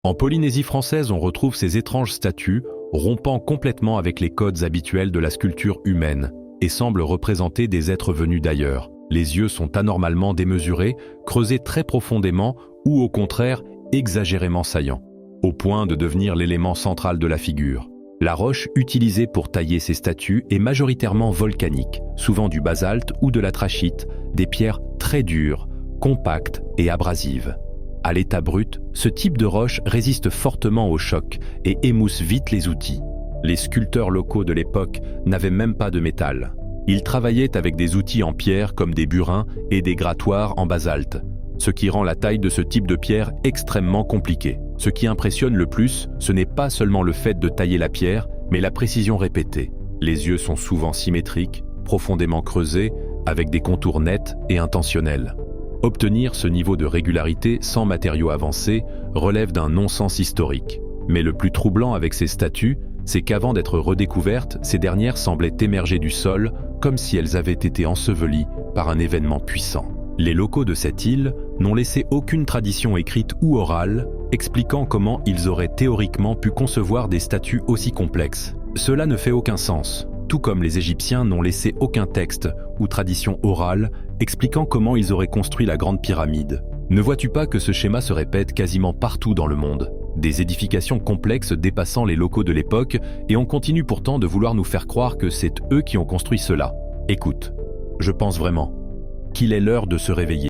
En Polynésie française, on retrouve ces étranges statues rompant complètement avec les codes habituels de la sculpture humaine et semblent représenter des êtres venus d'ailleurs. Les yeux sont anormalement démesurés, creusés très profondément ou au contraire exagérément saillants, au point de devenir l'élément central de la figure. La roche utilisée pour tailler ces statues est majoritairement volcanique, souvent du basalte ou de la trachyte, des pierres très dures, compactes et abrasives. À l'état brut, ce type de roche résiste fortement au choc et émousse vite les outils. Les sculpteurs locaux de l'époque n'avaient même pas de métal. Ils travaillaient avec des outils en pierre comme des burins et des grattoirs en basalte, ce qui rend la taille de ce type de pierre extrêmement compliquée. Ce qui impressionne le plus, ce n'est pas seulement le fait de tailler la pierre, mais la précision répétée. Les yeux sont souvent symétriques, profondément creusés, avec des contours nets et intentionnels. Obtenir ce niveau de régularité sans matériaux avancés relève d'un non-sens historique. Mais le plus troublant avec ces statues, c'est qu'avant d'être redécouvertes, ces dernières semblaient émerger du sol comme si elles avaient été ensevelies par un événement puissant. Les locaux de cette île n'ont laissé aucune tradition écrite ou orale expliquant comment ils auraient théoriquement pu concevoir des statues aussi complexes. Cela ne fait aucun sens, tout comme les Égyptiens n'ont laissé aucun texte ou tradition orale expliquant comment ils auraient construit la Grande Pyramide. Ne vois-tu pas que ce schéma se répète quasiment partout dans le monde? Des édifications complexes dépassant les locaux de l'époque, et on continue pourtant de vouloir nous faire croire que c'est eux qui ont construit cela. Écoute, je pense vraiment qu'il est l'heure de se réveiller.